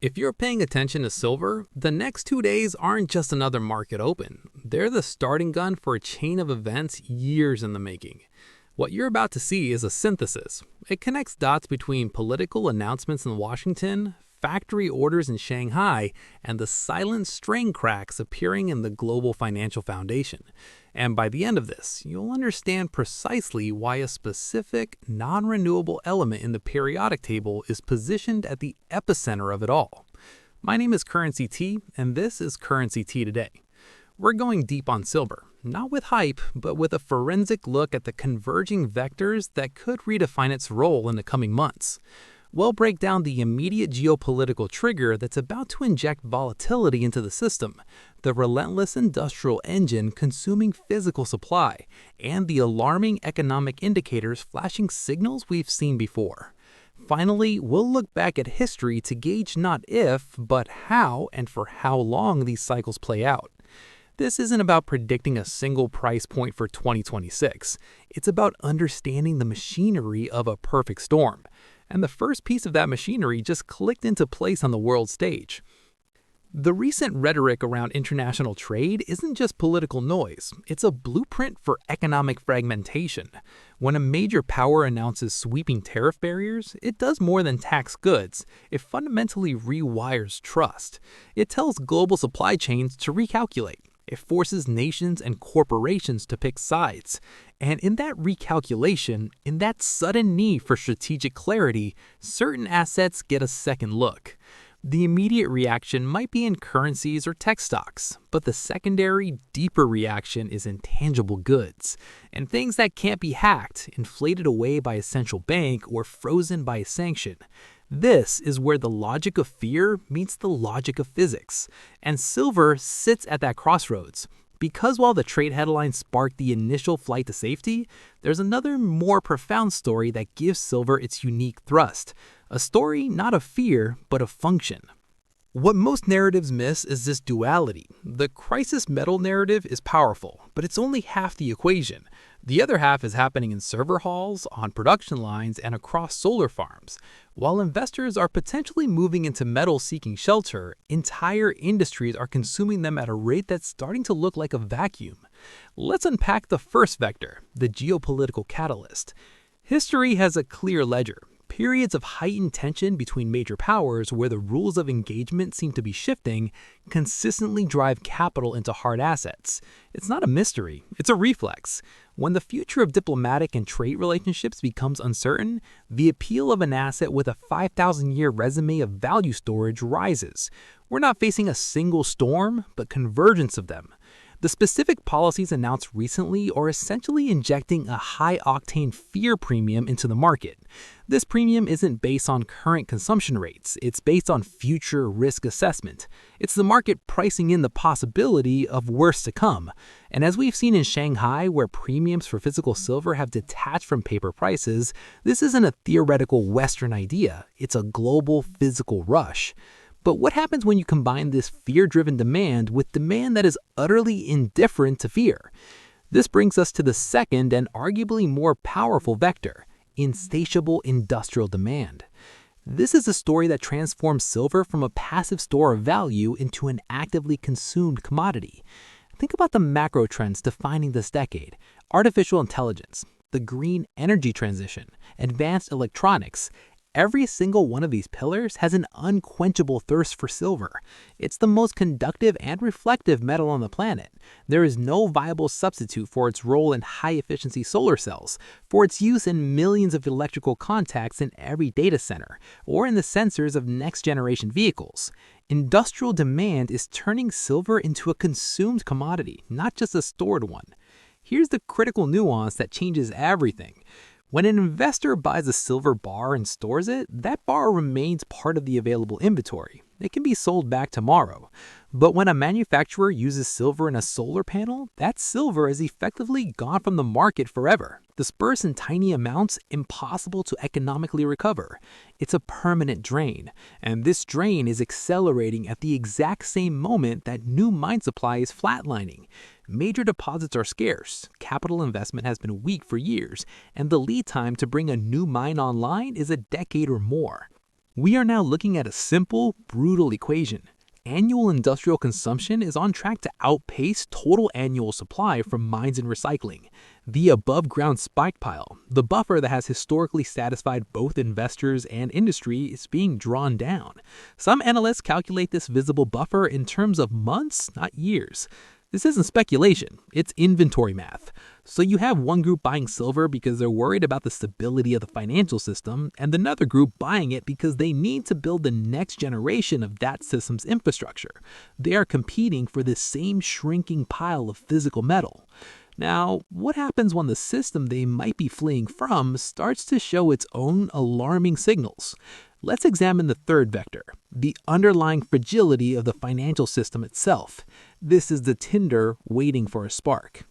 If you're paying attention to silver, the next 2 days aren't just another market open. They're the starting gun for a chain of events years in the making. What you're about to see is a synthesis. It connects dots between political announcements in Washington, factory orders in Shanghai, and the silent strain cracks appearing in the global financial foundation. And by the end of this, you'll understand precisely why a specific, non-renewable element in the periodic table is positioned at the epicenter of it all. My name is Currency T, and this is Currency T Today. We're going deep on silver, not with hype, but with a forensic look at the converging vectors that could redefine its role in the coming months. We'll break down the immediate geopolitical trigger that's about to inject volatility into the system, the relentless industrial engine consuming physical supply, and the alarming economic indicators flashing signals we've seen before. Finally, we'll look back at history to gauge not if, but how and for how long these cycles play out. This isn't about predicting a single price point for 2026. It's about understanding the machinery of a perfect storm. And the first piece of that machinery just clicked into place on the world stage. The recent rhetoric around international trade isn't just political noise, it's a blueprint for economic fragmentation. When a major power announces sweeping tariff barriers, it does more than tax goods. It fundamentally rewires trust. It tells global supply chains to recalculate. It forces nations and corporations to pick sides. And in that recalculation, in that sudden need for strategic clarity, certain assets get a second look. The immediate reaction might be in currencies or tech stocks, but the secondary, deeper reaction is in tangible goods, and things that can't be hacked, inflated away by a central bank, or frozen by a sanction. This is where the logic of fear meets the logic of physics, and silver sits at that crossroads. Because while the trade headlines sparked the initial flight to safety, there's another more profound story that gives silver its unique thrust. A story not of fear, but of function. What most narratives miss is this duality. The crisis metal narrative is powerful, but it's only half the equation. The other half is happening in server halls, on production lines, and across solar farms. While investors are potentially moving into metals seeking shelter, entire industries are consuming them at a rate that's starting to look like a vacuum. Let's unpack the first vector, the geopolitical catalyst. History has a clear ledger. Periods of heightened tension between major powers where the rules of engagement seem to be shifting consistently drive capital into hard assets. It's not a mystery, it's a reflex. When the future of diplomatic and trade relationships becomes uncertain, the appeal of an asset with a 5,000-year resume of value storage rises. We're not facing a single storm, but convergence of them. The specific policies announced recently are essentially injecting a high-octane fear premium into the market. This premium isn't based on current consumption rates, it's based on future risk assessment. It's the market pricing in the possibility of worse to come. And as we've seen in Shanghai, where premiums for physical silver have detached from paper prices, this isn't a theoretical Western idea, it's a global physical rush. But what happens when you combine this fear-driven demand with demand that is utterly indifferent to fear? This brings us to the second and arguably more powerful vector, insatiable industrial demand. This is a story that transforms silver from a passive store of value into an actively consumed commodity. Think about the macro trends defining this decade: artificial intelligence, the green energy transition, advanced electronics. Every single one of these pillars has an unquenchable thirst for silver. It's the most conductive and reflective metal on the planet. There is no viable substitute for its role in high-efficiency solar cells, for its use in millions of electrical contacts in every data center, or in the sensors of next-generation vehicles. Industrial demand is turning silver into a consumed commodity, not just a stored one. Here's the critical nuance that changes everything. When an investor buys a silver bar and stores it, that bar remains part of the available inventory. It can be sold back tomorrow. But when a manufacturer uses silver in a solar panel, that silver is effectively gone from the market forever. Dispersed in tiny amounts, impossible to economically recover. It's a permanent drain, and this drain is accelerating at the exact same moment that new mine supply is flatlining. Major deposits are scarce, capital investment has been weak for years, and the lead time to bring a new mine online is a decade or more. We are now looking at a simple, brutal equation. Annual industrial consumption is on track to outpace total annual supply from mines and recycling. The above-ground spike pile, the buffer that has historically satisfied both investors and industry, is being drawn down. Some analysts calculate this visible buffer in terms of months, not years. This isn't speculation, it's inventory math. So you have one group buying silver because they're worried about the stability of the financial system, and another group buying it because they need to build the next generation of that system's infrastructure. They are competing for this same shrinking pile of physical metal. Now, what happens when the system they might be fleeing from starts to show its own alarming signals? Let's examine the third vector, the underlying fragility of the financial system itself. This is the tinder waiting for a spark.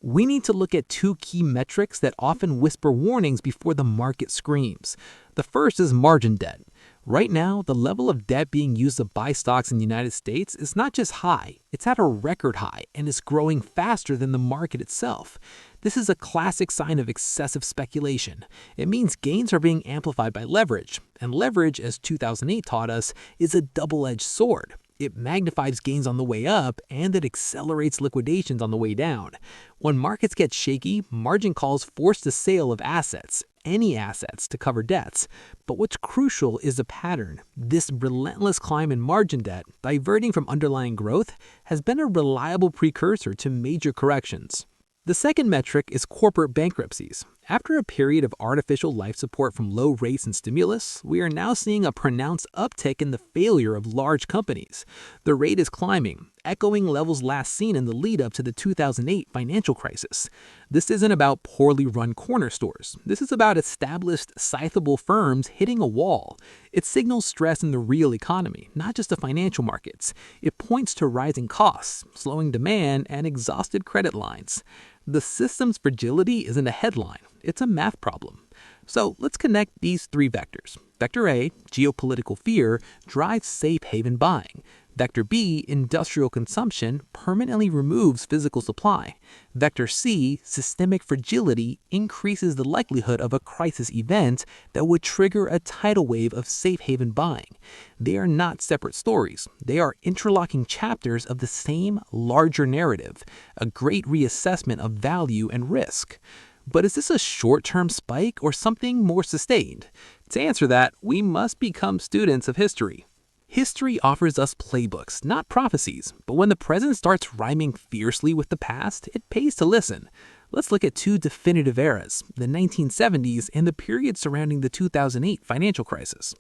We need to look at two key metrics that often whisper warnings before the market screams. The first is margin debt. Right now, the level of debt being used to buy stocks in the United States is not just high, it's at a record high and is growing faster than the market itself. This is a classic sign of excessive speculation. It means gains are being amplified by leverage, and leverage, as 2008 taught us, is a double-edged sword. It magnifies gains on the way up, and it accelerates liquidations on the way down. When markets get shaky, margin calls force the sale of assets, any assets, to cover debts. But what's crucial is the pattern. This relentless climb in margin debt, diverting from underlying growth, has been a reliable precursor to major corrections. The second metric is corporate bankruptcies. After a period of artificial life support from low rates and stimulus, we are now seeing a pronounced uptick in the failure of large companies. The rate is climbing, echoing levels last seen in the lead-up to the 2008 financial crisis. This isn't about poorly run corner stores. This is about established, sizable firms hitting a wall. It signals stress in the real economy, not just the financial markets. It points to rising costs, slowing demand, and exhausted credit lines. The system's fragility isn't a headline, it's a math problem. So let's connect these three vectors. Vector A, geopolitical fear, drives safe haven buying. Vector B, industrial consumption, permanently removes physical supply. Vector C, systemic fragility, increases the likelihood of a crisis event that would trigger a tidal wave of safe haven buying. They are not separate stories. They are interlocking chapters of the same larger narrative, a great reassessment of value and risk. But is this a short-term spike or something more sustained? To answer that, we must become students of history. History offers us playbooks, not prophecies, but when the present starts rhyming fiercely with the past, it pays to listen. Let's look at two definitive eras, the 1970s and the period surrounding the 2008 financial crisis.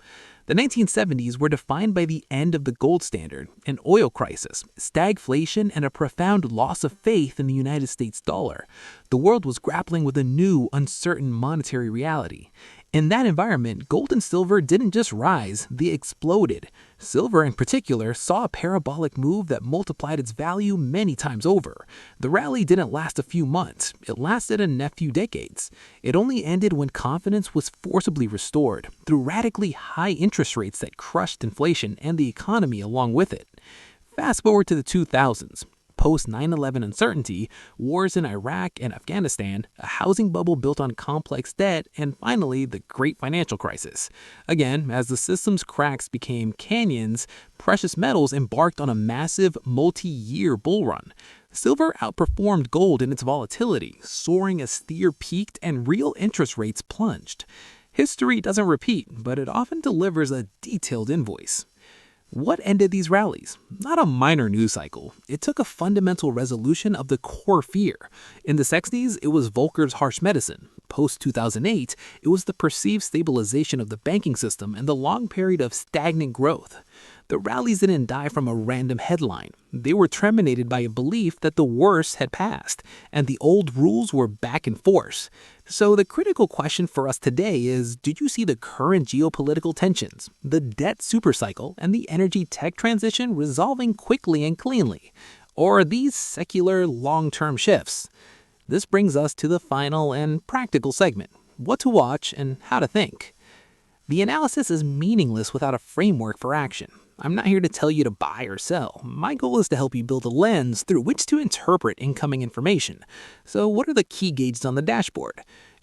The 1970s were defined by the end of the gold standard, an oil crisis, stagflation, and a profound loss of faith in the United States dollar. The world was grappling with a new, uncertain monetary reality. In that environment, gold and silver didn't just rise, they exploded. Silver, in particular, saw a parabolic move that multiplied its value many times over. The rally didn't last a few months, it lasted a net few decades. It only ended when confidence was forcibly restored, through radically high interest rates that crushed inflation and the economy along with it. Fast forward to the 2000s. Post 9/11 uncertainty, wars in Iraq and Afghanistan, a housing bubble built on complex debt, and finally, the Great Financial Crisis. Again, as the system's cracks became canyons, precious metals embarked on a massive, multi-year bull run. Silver outperformed gold in its volatility, soaring as fear peaked and real interest rates plunged. History doesn't repeat, but it often delivers a detailed invoice. What ended these rallies? Not a minor news cycle. It took a fundamental resolution of the core fear. In the 60s, it was Volcker's harsh medicine. Post-2008, it was the perceived stabilization of the banking system and the long period of stagnant growth. The rallies didn't die from a random headline. They were terminated by a belief that the worst had passed, and the old rules were back in force. So the critical question for us today is, do you see the current geopolitical tensions, the debt supercycle, and the energy tech transition resolving quickly and cleanly? Or are these secular long-term shifts? This brings us to the final and practical segment, what to watch and how to think. The analysis is meaningless without a framework for action. I'm not here to tell you to buy or sell. My goal is to help you build a lens through which to interpret incoming information. So what are the key gauges on the dashboard?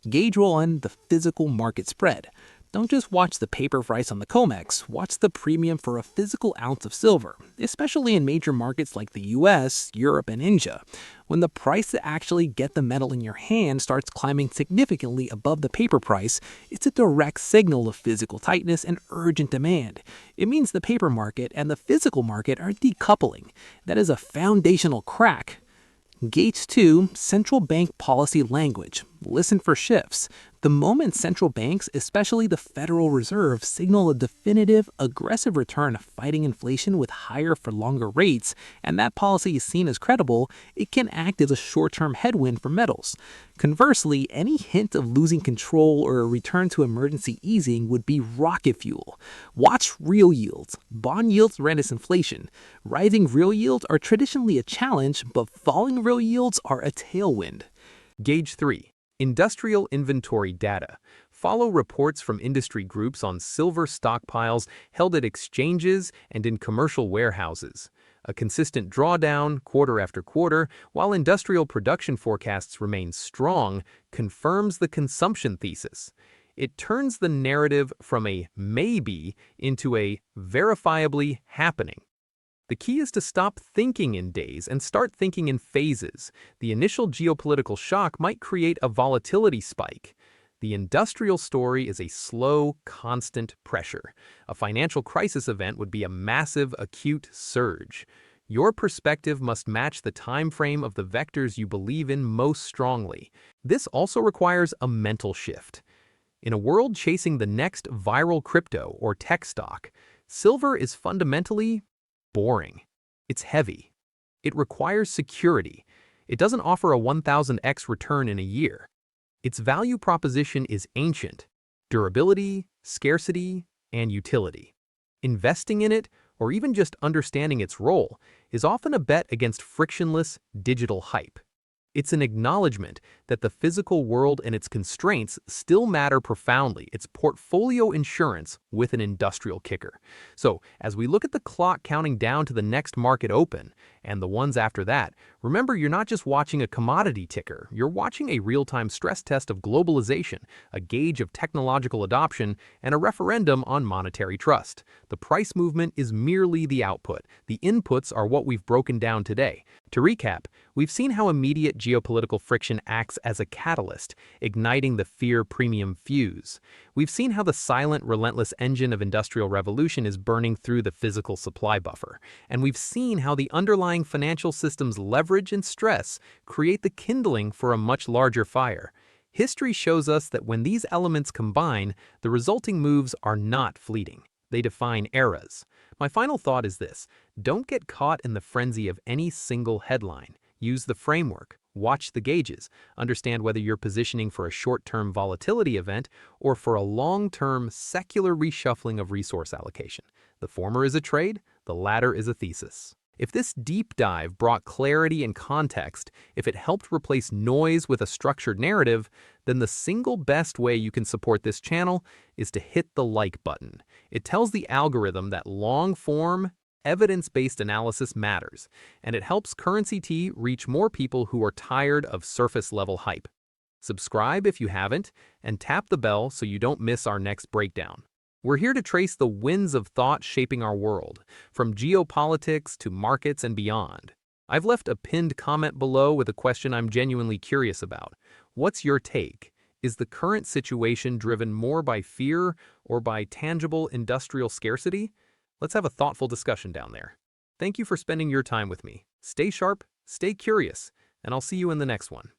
Gauge 1, the physical market spread. Don't just watch the paper price on the COMEX, watch the premium for a physical ounce of silver, especially in major markets like the US, Europe, and Asia. When the price to actually get the metal in your hand starts climbing significantly above the paper price, it's a direct signal of physical tightness and urgent demand. It means the paper market and the physical market are decoupling. That is a foundational crack. Gauge 2, central bank policy language. Listen for shifts. The moment central banks, especially the Federal Reserve, signal a definitive, aggressive return of fighting inflation with higher for longer rates, and that policy is seen as credible, it can act as a short-term headwind for metals. Conversely, any hint of losing control or a return to emergency easing would be rocket fuel. Watch real yields. Bond yields resist inflation. Rising real yields are traditionally a challenge, but falling real yields are a tailwind. Gauge 3. Industrial inventory data. Follow reports from industry groups on silver stockpiles held at exchanges and in commercial warehouses. A consistent drawdown, quarter after quarter, while industrial production forecasts remain strong, confirms the consumption thesis. It turns the narrative from a maybe into a verifiably happening. The key is to stop thinking in days and start thinking in phases. The initial geopolitical shock might create a volatility spike. The industrial story is a slow, constant pressure. A financial crisis event would be a massive, acute surge. Your perspective must match the time frame of the vectors you believe in most strongly. This also requires a mental shift. In a world chasing the next viral crypto or tech stock, silver is fundamentally boring. It's heavy. It requires security. It doesn't offer a 1000x return in a year. Its value proposition is ancient: durability, scarcity, and utility. Investing in it, or even just understanding its role, is often a bet against frictionless digital hype. It's an acknowledgement that the physical world and its constraints still matter profoundly. It's portfolio insurance with an industrial kicker. So, as we look at the clock counting down to the next market open, and the ones after that, remember you're not just watching a commodity ticker, you're watching a real-time stress test of globalization, a gauge of technological adoption, and a referendum on monetary trust. The price movement is merely the output. The inputs are what we've broken down today. To recap, we've seen how immediate geopolitical friction acts as a catalyst, igniting the fear premium fuse. We've seen how the silent, relentless engine of industrial revolution is burning through the physical supply buffer. And we've seen how the underlying financial system's leverage and stress create the kindling for a much larger fire. History shows us that when these elements combine, the resulting moves are not fleeting. They define eras. My final thought is this: don't get caught in the frenzy of any single headline. Use the framework, watch the gauges, understand whether you're positioning for a short-term volatility event or for a long-term secular reshuffling of resource allocation. The former is a trade, the latter is a thesis. If this deep dive brought clarity and context, if it helped replace noise with a structured narrative, then the single best way you can support this channel is to hit the like button. It tells the algorithm that long-form, evidence-based analysis matters, and it helps Currency T reach more people who are tired of surface-level hype. Subscribe if you haven't, and tap the bell so you don't miss our next breakdown. We're here to trace the winds of thought shaping our world, from geopolitics to markets and beyond. I've left a pinned comment below with a question I'm genuinely curious about. What's your take? Is the current situation driven more by fear or by tangible industrial scarcity? Let's have a thoughtful discussion down there. Thank you for spending your time with me. Stay sharp, stay curious, and I'll see you in the next one.